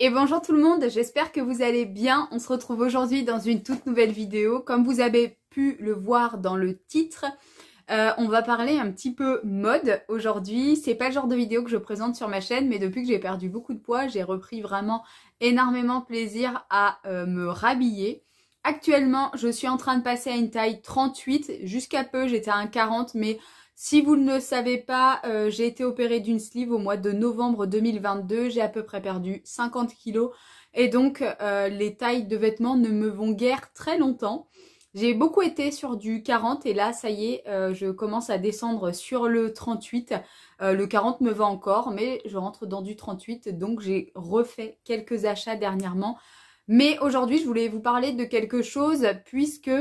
Et bonjour tout le monde, j'espère que vous allez bien. On se retrouve aujourd'hui dans une toute nouvelle vidéo. Comme vous avez pu le voir dans le titre, on va parler un petit peu mode aujourd'hui. C'est pas le genre de vidéo que je présente sur ma chaîne, mais depuis que j'ai perdu beaucoup de poids, j'ai repris vraiment énormément plaisir à me rhabiller. Actuellement, je suis en train de passer à une taille 38. Jusqu'à peu, j'étais à un 40, mais si vous ne le savez pas, j'ai été opérée d'une sleeve au mois de novembre 2022. J'ai à peu près perdu 50 kilos. Et donc, les tailles de vêtements ne me vont guère très longtemps. J'ai beaucoup été sur du 40 et là, ça y est, je commence à descendre sur le 38. Le 40 me va encore, mais je rentre dans du 38. Donc, j'ai refait quelques achats dernièrement. Mais aujourd'hui, je voulais vous parler de quelque chose puisque...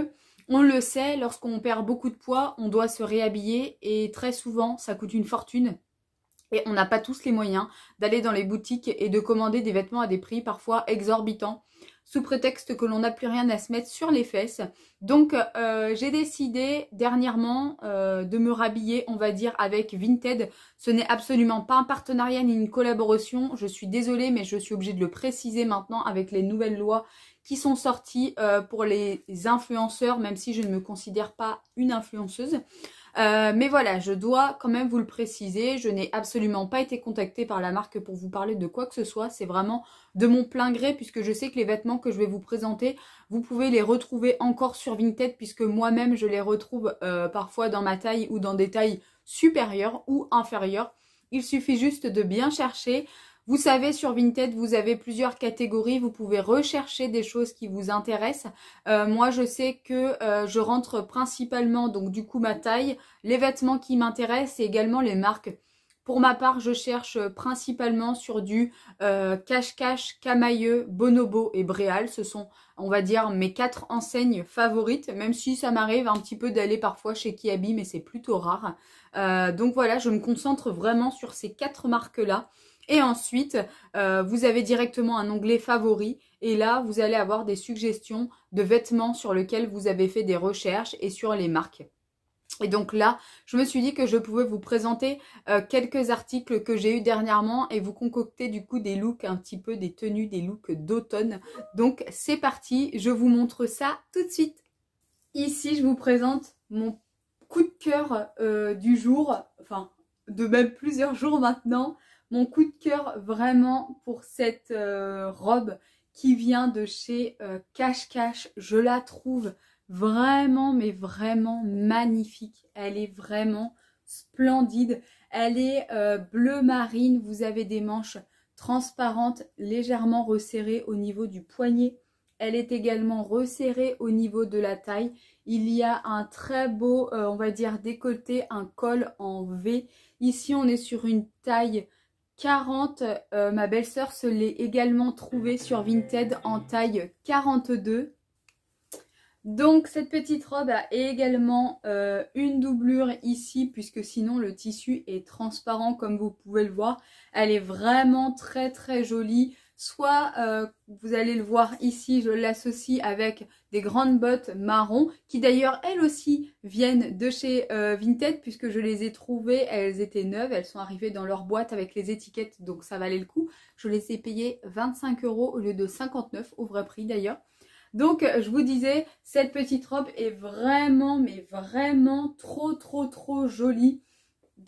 On le sait, lorsqu'on perd beaucoup de poids, on doit se réhabiller et très souvent, ça coûte une fortune. Et on n'a pas tous les moyens d'aller dans les boutiques et de commander des vêtements à des prix parfois exorbitants, sous prétexte que l'on n'a plus rien à se mettre sur les fesses. Donc j'ai décidé dernièrement de me rhabiller, on va dire, avec Vinted. Ce n'est absolument pas un partenariat ni une collaboration. Je suis désolée, mais je suis obligée de le préciser maintenant avec les nouvelles lois qui sont sorties pour les influenceurs, même si je ne me considère pas une influenceuse. Mais voilà, je dois quand même vous le préciser, je n'ai absolument pas été contactée par la marque pour vous parler de quoi que ce soit, c'est vraiment de mon plein gré puisque je sais que les vêtements que je vais vous présenter, vous pouvez les retrouver encore sur Vinted puisque moi-même je les retrouve parfois dans ma taille ou dans des tailles supérieures ou inférieures. Il suffit juste de bien chercher. Vous savez, sur Vinted, vous avez plusieurs catégories. Vous pouvez rechercher des choses qui vous intéressent. Moi, je sais que je rentre principalement, donc du coup, ma taille, les vêtements qui m'intéressent et également les marques. Pour ma part, je cherche principalement sur du Cache-Cache, Camailleux, Bonobo et Bréal. Ce sont, on va dire, mes 4 enseignes favorites, même si ça m'arrive un petit peu d'aller parfois chez Kiabi, mais c'est plutôt rare. Donc voilà, je me concentre vraiment sur ces 4 marques-là. Et ensuite, vous avez directement un onglet favoris et là, vous allez avoir des suggestions de vêtements sur lesquels vous avez fait des recherches et sur les marques. Et donc là, je me suis dit que je pouvais vous présenter quelques articles que j'ai eu dernièrement et vous concocter du coup des looks un petit peu, des tenues, des looks d'automne. Donc c'est parti, je vous montre ça tout de suite. Ici, je vous présente mon coup de cœur du jour, enfin de même plusieurs jours maintenant. Mon coup de cœur vraiment pour cette robe qui vient de chez Cache-Cache. Je la trouve vraiment, mais vraiment magnifique. Elle est vraiment splendide. Elle est bleu marine. Vous avez des manches transparentes, légèrement resserrées au niveau du poignet. Elle est également resserrée au niveau de la taille. Il y a un très beau, on va dire, décolleté, un col en V. Ici, on est sur une taille 40, ma belle-sœur se l'est également trouvée sur Vinted en taille 42. Donc cette petite robe a également une doublure ici puisque sinon le tissu est transparent comme vous pouvez le voir. Elle est vraiment très très jolie. Soit vous allez le voir ici, je l'associe avec des grandes bottes marron qui d'ailleurs elles aussi viennent de chez Vinted puisque je les ai trouvées, elles étaient neuves, elles sont arrivées dans leur boîte avec les étiquettes donc ça valait le coup. Je les ai payées 25 € au lieu de 59 au vrai prix d'ailleurs. Donc je vous disais, cette petite robe est vraiment mais vraiment trop jolie.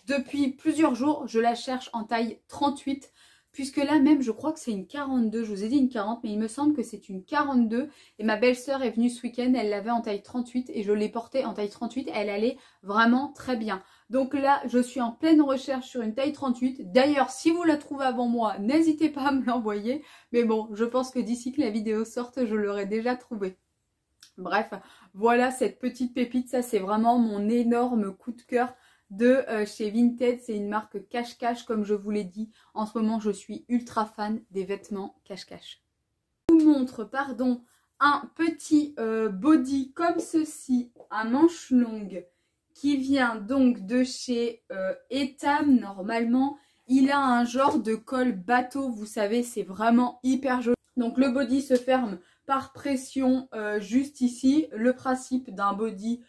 Depuis plusieurs jours, je la cherche en taille 38. Puisque là même, je crois que c'est une 42. Je vous ai dit une 40, mais il me semble que c'est une 42. Et ma belle-sœur est venue ce week-end, elle l'avait en taille 38 et je l'ai portée en taille 38. Elle allait vraiment très bien. Donc là, je suis en pleine recherche sur une taille 38. D'ailleurs, si vous la trouvez avant moi, n'hésitez pas à me l'envoyer. Mais bon, je pense que d'ici que la vidéo sorte, je l'aurai déjà trouvée. Bref, voilà cette petite pépite. Ça, c'est vraiment mon énorme coup de cœur de chez Vinted. C'est une marque Cache-Cache comme je vous l'ai dit. En ce moment, je suis ultra fan des vêtements Cache-Cache. Je vous montre, pardon, un petit body comme ceci, à manches longues, qui vient donc de chez Etam normalement. Il a un genre de col bateau, vous savez, c'est vraiment hyper joli. Donc le body se ferme par pression juste ici. Le principe d'un body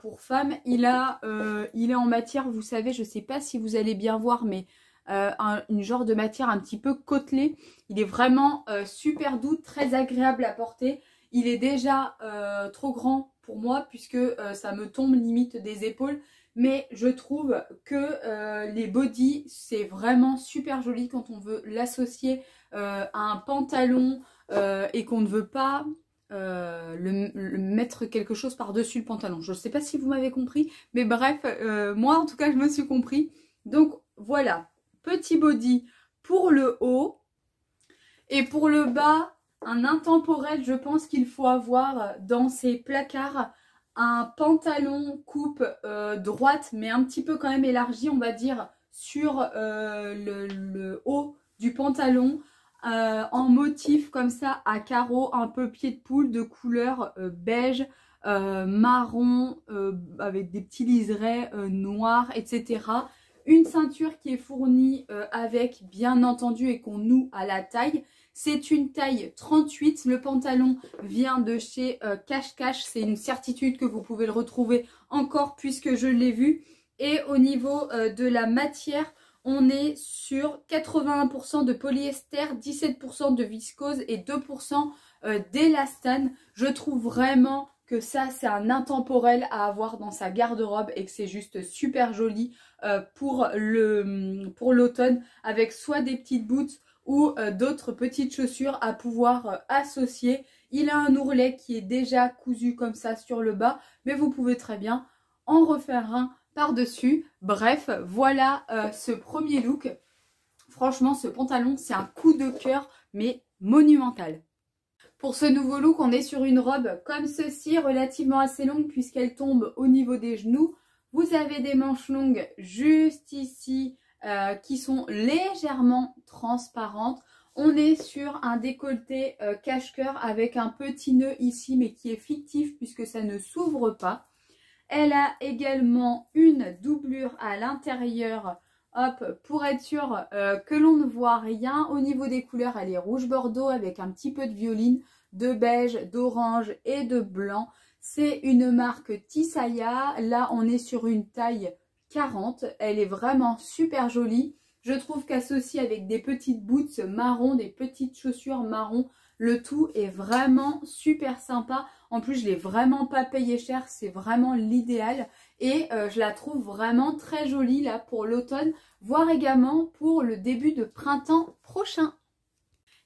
pour femme, il est en matière, vous savez, je ne sais pas si vous allez bien voir, mais une genre de matière un petit peu côtelée. Il est vraiment super doux, très agréable à porter. Il est déjà trop grand pour moi puisque ça me tombe limite des épaules. Mais je trouve que les bodys, c'est vraiment super joli quand on veut l'associer à un pantalon et qu'on ne veut pas le mettre quelque chose par-dessus le pantalon. Je ne sais pas si vous m'avez compris, mais bref, moi en tout cas je me suis compris. Donc voilà, petit body pour le haut. Et pour le bas, un intemporel, je pense qu'il faut avoir dans ses placards un pantalon coupe droite, mais un petit peu quand même élargi, on va dire, sur le haut du pantalon, en motif comme ça, à carreaux, un peu pied de poule, de couleur beige, marron, avec des petits liserés noirs, etc. Une ceinture qui est fournie avec, bien entendu, et qu'on noue à la taille. C'est une taille 38, le pantalon vient de chez Cache Cache, c'est une certitude que vous pouvez le retrouver encore puisque je l'ai vu. Et au niveau de la matière, on est sur 81% de polyester, 17% de viscose et 2% d'élastane. Je trouve vraiment que ça c'est un intemporel à avoir dans sa garde-robe et que c'est juste super joli pour l'automne avec soit des petites boots ou d'autres petites chaussures à pouvoir associer. Il a un ourlet qui est déjà cousu comme ça sur le bas, mais vous pouvez très bien en refaire un par-dessus. Bref, voilà ce premier look. Franchement, ce pantalon, c'est un coup de cœur, mais monumental. Pour ce nouveau look, on est sur une robe comme ceci, relativement assez longue puisqu'elle tombe au niveau des genoux. Vous avez des manches longues juste ici, qui sont légèrement transparentes. On est sur un décolleté cache-cœur avec un petit nœud ici mais qui est fictif puisque ça ne s'ouvre pas. Elle a également une doublure à l'intérieur, hop, pour être sûr que l'on ne voit rien. Au niveau des couleurs, elle est rouge bordeaux avec un petit peu de violine, de beige, d'orange et de blanc. C'est une marque Tisaya. Là, on est sur une taille 40. Elle est vraiment super jolie. Je trouve qu'associée avec des petites boots marron, des petites chaussures marron, le tout est vraiment super sympa. En plus, je ne l'ai vraiment pas payé cher. C'est vraiment l'idéal. Et je la trouve vraiment très jolie là pour l'automne, voire également pour le début de printemps prochain.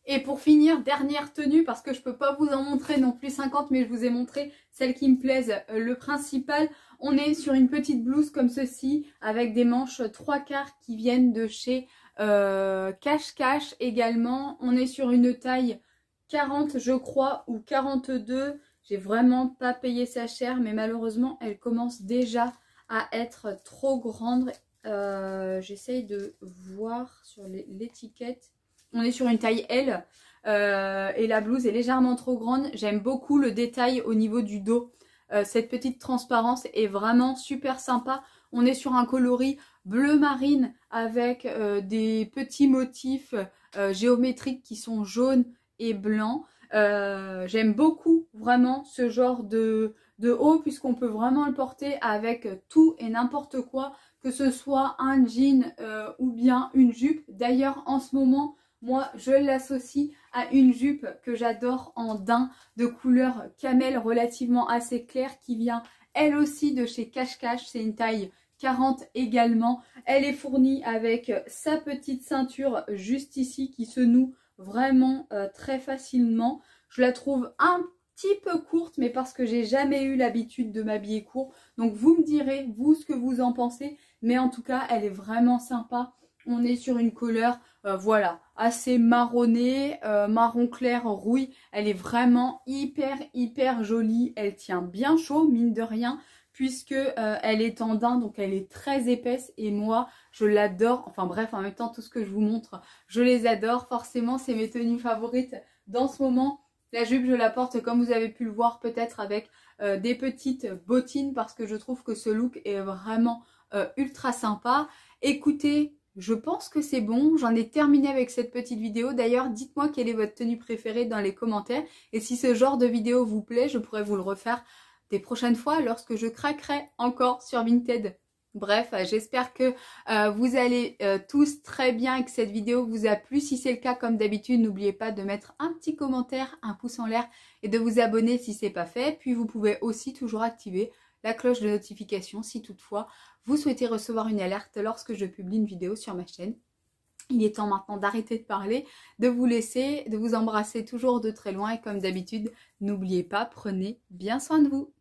Et pour finir, dernière tenue, parce que je ne peux pas vous en montrer non plus 50, mais je vous ai montré celle qui me plaise, le principal. On est sur une petite blouse comme ceci, avec des manches 3/4 qui viennent de chez Cache Cache également. On est sur une taille 40 je crois, ou 42. J'ai vraiment pas payé ça cher, mais malheureusement, elle commence déjà à être trop grande. J'essaye de voir sur l'étiquette. On est sur une taille L et la blouse est légèrement trop grande. J'aime beaucoup le détail au niveau du dos. Cette petite transparence est vraiment super sympa. On est sur un coloris bleu marine avec des petits motifs géométriques qui sont jaunes et blancs. J'aime beaucoup vraiment ce genre de haut puisqu'on peut vraiment le porter avec tout et n'importe quoi, que ce soit un jean ou bien une jupe. D'ailleurs en ce moment, moi, je l'associe à une jupe que j'adore en daim de couleur camel relativement assez claire qui vient elle aussi de chez Cache Cache. C'est une taille 40 également. Elle est fournie avec sa petite ceinture juste ici qui se noue vraiment très facilement. Je la trouve un petit peu courte mais parce que j'ai jamais eu l'habitude de m'habiller court. Donc vous me direz vous ce que vous en pensez. Mais en tout cas, elle est vraiment sympa. On est sur une couleur, voilà, assez marronnée, marron clair, rouille. Elle est vraiment hyper jolie. Elle tient bien chaud, mine de rien, puisque elle est en daim, donc elle est très épaisse. Et moi, je l'adore. Enfin bref, en même temps, tout ce que je vous montre, je les adore. Forcément, c'est mes tenues favorites dans ce moment. La jupe, je la porte, comme vous avez pu le voir, peut-être avec des petites bottines, parce que je trouve que ce look est vraiment ultra sympa. Écoutez, je pense que c'est bon, j'en ai terminé avec cette petite vidéo. D'ailleurs, dites-moi quelle est votre tenue préférée dans les commentaires. Et si ce genre de vidéo vous plaît, je pourrais vous le refaire des prochaines fois lorsque je craquerai encore sur Vinted. Bref, j'espère que vous allez tous très bien et que cette vidéo vous a plu. Si c'est le cas, comme d'habitude, n'oubliez pas de mettre un petit commentaire, un pouce en l'air et de vous abonner si ce n'est pas fait. Puis vous pouvez aussi toujours activer la cloche de notification si toutefois vous souhaitez recevoir une alerte lorsque je publie une vidéo sur ma chaîne. Il est temps maintenant d'arrêter de parler, de vous laisser, de vous embrasser toujours de très loin et comme d'habitude, n'oubliez pas, prenez bien soin de vous.